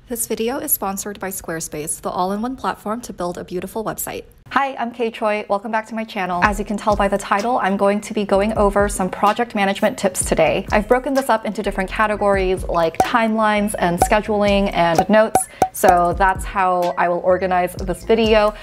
This video is sponsored by Squarespace, the all-in-one platform to build a beautiful website. Hi, I'm kchoi. Welcome back to my channel. As you can tell by the title, I'm going to be going over some project management tips today. I've broken this up into different categories like timelines and scheduling and notes. So that's how I will organize this video.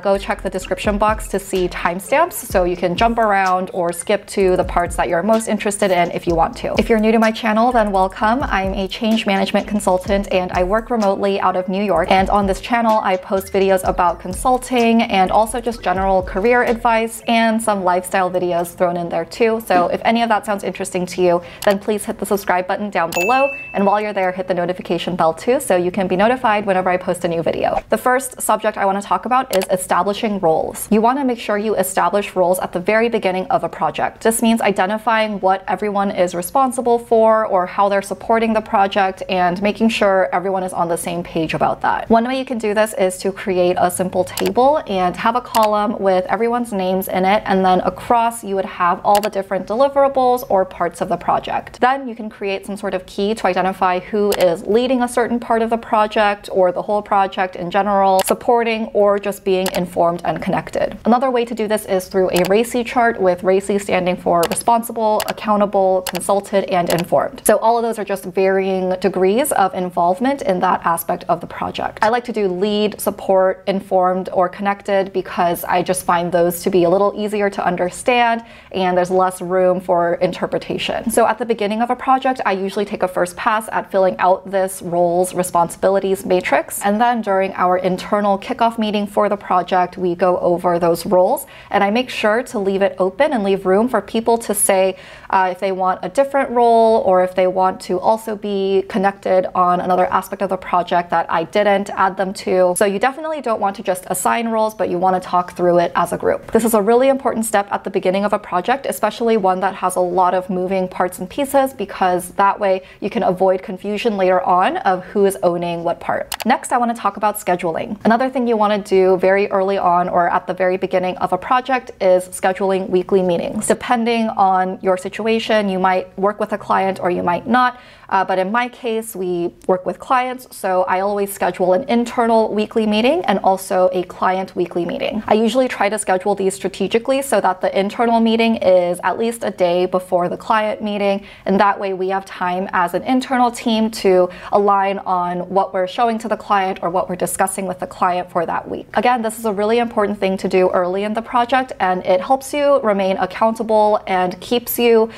Go check the description box to see timestamps so you can jump around or skip to the parts that you're most interested in if you want to. If you're new to my channel, then welcome. I'm a change management consultant and I work remotely out of New York. And on this channel, I post videos about consulting and also just general career advice and some lifestyle videos thrown in there too. So if any of that sounds interesting to you, then please hit the subscribe button down below. And while you're there, hit the notification bell too so you can be notified whenever I post a new video. The first subject I want to talk about is establishing roles. You want to make sure you establish roles at the very beginning of a project. This means identifying what everyone is responsible for or how they're supporting the project and making sure everyone is on the same page about that. One way you can do this is to create a simple table and have a column with everyone's names in it, and then across you would have all the different deliverables or parts of the project. Then you can create some sort of key to identify who is leading a certain part of the project or the whole project in general, supporting or just being informed and connected. Another way to do this is through a RACI chart, with RACI standing for responsible, accountable, consulted, and informed. So all of those are just varying degrees of involvement in that aspect of the project. I like to do lead, support, informed, or connected because I just find those to be a little easier to understand and there's less room for interpretation. So at the beginning of a project, I usually take a first pass at filling out this roles, responsibilities matrix. And then during our internal kickoff meeting for the project, we go over those roles and I make sure to leave it open and leave room for people to say if they want a different role or if they want to also be connected on another aspect of the project that I didn't add them to. So you definitely don't want to just assign roles, but you want to talk through it as a group. This is a really important step at the beginning of a project, especially one that has a lot of moving parts and pieces, because that way you can avoid confusion later on of who is owning what part. Next, I want to talk about scheduling. Another thing you want to do very early on or at the very beginning of a project is scheduling weekly meetings. Depending on your situation, you might work with a client or you might not. But in my case, we work with clients, so I always schedule an internal weekly meeting and also a client weekly meeting. I usually try to schedule these strategically so that the internal meeting is at least a day before the client meeting, and that way we have time as an internal team to align on what we're showing to the client or what we're discussing with the client for that week. Again, this is a really important thing to do early in the project, and it helps you remain accountable and keeps you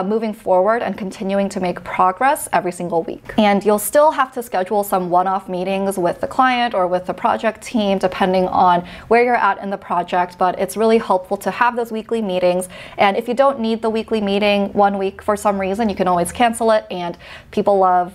moving forward and continuing to make progress every single week. And you'll still have to schedule some one-off meetings with the client or with the project team depending on where you're at in the project, but it's really helpful to have those weekly meetings. And if you don't need the weekly meeting one week for some reason, you can always cancel it, and people love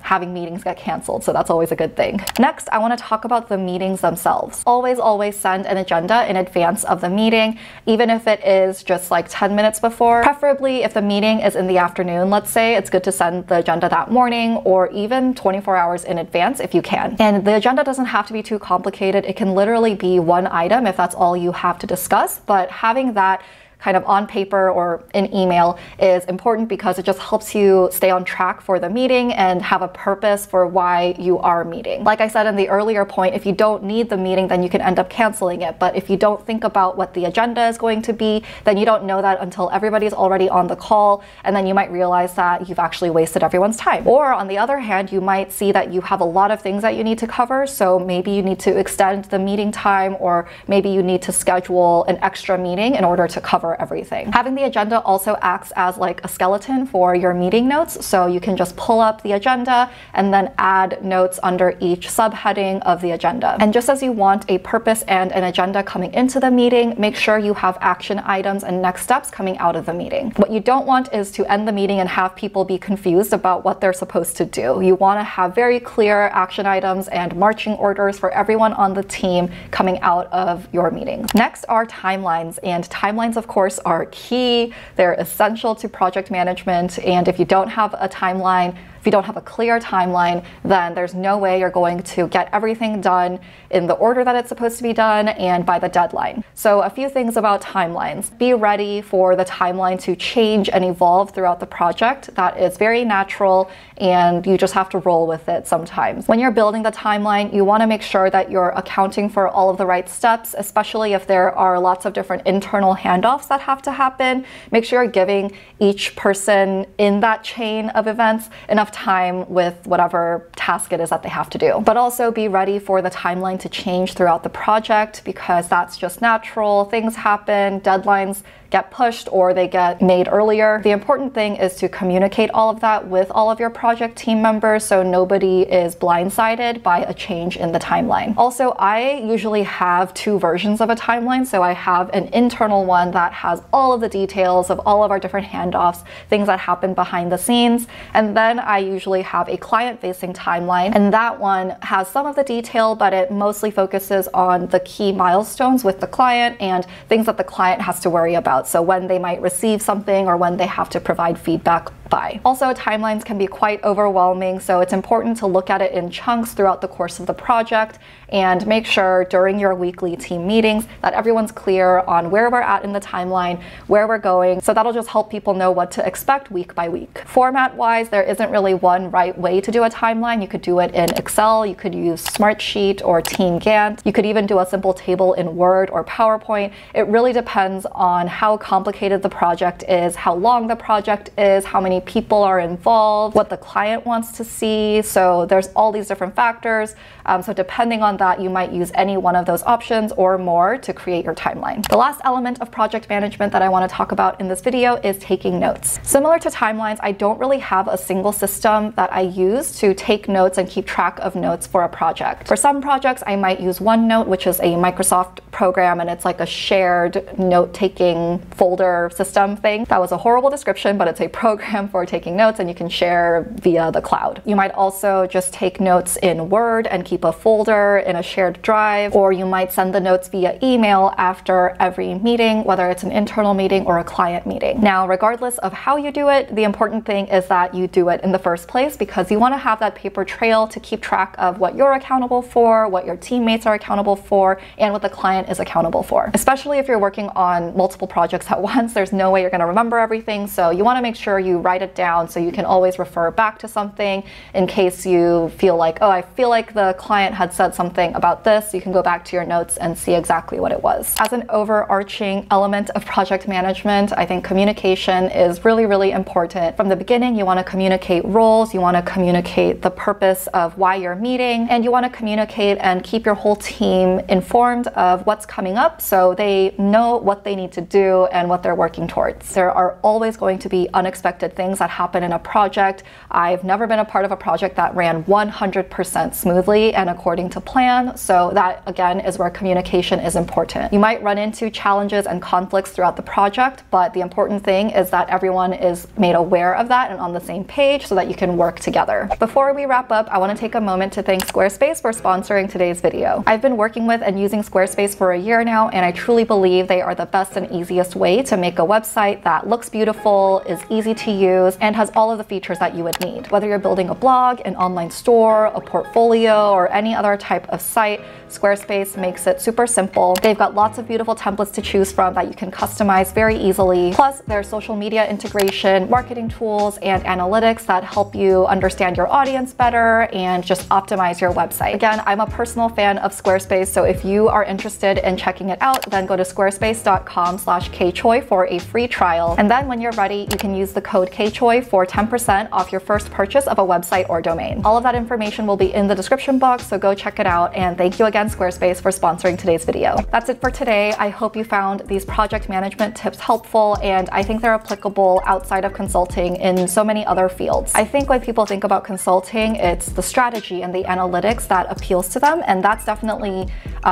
having meetings get canceled, so that's always a good thing. Next, I want to talk about the meetings themselves. Always send an agenda in advance of the meeting, even if it is just like 10 minutes before. Preferably if the meeting is in the afternoon, let's say, it's good to send the agenda that morning or even 24 hours in advance if you can. And the agenda doesn't have to be too complicated. It can literally be one item if that's all you have to discuss, but having that kind of on paper or in email is important because it just helps you stay on track for the meeting and have a purpose for why you are meeting. Like I said in the earlier point, if you don't need the meeting, then you can end up canceling it. But if you don't think about what the agenda is going to be, then you don't know that until everybody's already on the call, and then you might realize that you've actually wasted everyone's time. Or on the other hand, you might see that you have a lot of things that you need to cover, so maybe you need to extend the meeting time, or maybe you need to schedule an extra meeting in order to cover everything. Having the agenda also acts as like a skeleton for your meeting notes, so you can just pull up the agenda and then add notes under each subheading of the agenda. And just as you want a purpose and an agenda coming into the meeting, make sure you have action items and next steps coming out of the meeting. What you don't want is to end the meeting and have people be confused about what they're supposed to do. You want to have very clear action items and marching orders for everyone on the team coming out of your meetings. Next are timelines, and timelines of course are key. They're essential to project management, and if you don't have a timeline, If you don't have a clear timeline, then there's no way you're going to get everything done in the order that it's supposed to be done and by the deadline. So a few things about timelines. Be ready for the timeline to change and evolve throughout the project. That is very natural, and you just have to roll with it sometimes. When you're building the timeline, you want to make sure that you're accounting for all of the right steps, especially if there are lots of different internal handoffs that have to happen. Make sure you're giving each person in that chain of events enough time with whatever task it is that they have to do. But also be ready for the timeline to change throughout the project, because that's just natural. Things happen, deadlines get pushed or they get made earlier. The important thing is to communicate all of that with all of your project team members so nobody is blindsided by a change in the timeline. Also, I usually have two versions of a timeline. So I have an internal one that has all of the details of all of our different handoffs, things that happen behind the scenes. And then I usually have a client-facing timeline, and that one has some of the detail, but it mostly focuses on the key milestones with the client and things that the client has to worry about. So when they might receive something or when they have to provide feedback by. Also, timelines can be quite overwhelming, so it's important to look at it in chunks throughout the course of the project and make sure during your weekly team meetings that everyone's clear on where we're at in the timeline, where we're going. So that'll just help people know what to expect week by week. Format-wise, there isn't really one right way to do a timeline. You could do it in Excel, you could use Smartsheet or Team Gantt. You could even do a simple table in Word or PowerPoint. It really depends on how complicated the project is, how long the project is, how many people are involved, what the client wants to see. So there's all these different factors. So depending on that, you might use any one of those options or more to create your timeline. The last element of project management that I want to talk about in this video is taking notes. Similar to timelines, I don't really have a single system that I use to take notes and keep track of notes for a project. For some projects, I might use OneNote, which is a Microsoft program, and it's like a shared note-taking folder system thing. That was a horrible description, but it's a program for taking notes and you can share via the cloud. You might also just take notes in Word and keep a folder in a shared drive, or you might send the notes via email after every meeting, whether it's an internal meeting or a client meeting. Now, regardless of how you do it, the important thing is that you do it in the first place, because you want to have that paper trail to keep track of what you're accountable for, what your teammates are accountable for, and what the client is accountable for. Especially if you're working on multiple projects at once, there's no way you're going to remember everything. So you want to make sure you write it down so you can always refer back to something in case you feel like, oh, I feel like the client had said something about this. You can go back to your notes and see exactly what it was. As an overarching element of project management, I think communication is really, really important. From the beginning, you want to communicate roles, you want to communicate the purpose of why you're meeting, and you want to communicate and keep your whole team informed of what's coming up so they know what they need to do and what they're working towards. There are always going to be unexpected things that happen in a project. I've never been a part of a project that ran 100% smoothly and according to plan, so that again is where communication is important. You might run into challenges and conflicts throughout the project, but the important thing is that everyone is made aware of that and on the same page so that you can work together. Before we wrap up, I want to take a moment to thank Squarespace for sponsoring today's video. I've been working with and using Squarespace for a year now, and I truly believe they are the best and easiest way to make a website that looks beautiful, is easy to use, and has all of the features that you would need. Whether you're building a blog, an online store, a portfolio, or any other type of site, Squarespace makes it super simple. They've got lots of beautiful templates to choose from that you can customize very easily. Plus, there's social media integration, marketing tools, and analytics that help you understand your audience better and just optimize your website. Again, I'm a personal fan of Squarespace, so if you are interested in checking it out, then go to squarespace.com/kchoi for a free trial. And then when you're ready, you can use the code kchoi for 10% off your first purchase of a website or domain. All of that information will be in the description box, so go check it out. And thank you again, Squarespace, for sponsoring today's video. That's it for today. I hope you found these project management tips helpful, and I think they're applicable outside of consulting in so many other fields. I think when people think about consulting, it's the strategy and the analytics that appeals to them, and that's definitely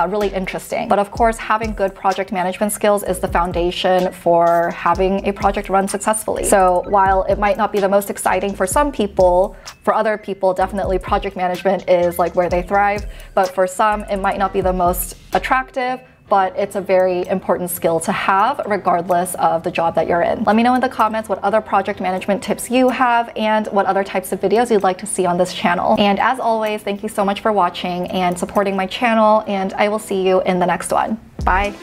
really interesting. But of course, having good project management skills is the foundation for having a project run successfully. So while it might not be the most exciting for some people, for other people, definitely project management is like where they thrive. But for some, it might not be the most attractive, but it's a very important skill to have regardless of the job that you're in. Let me know in the comments what other project management tips you have and what other types of videos you'd like to see on this channel. And as always, thank you so much for watching and supporting my channel, and I will see you in the next one. Bye.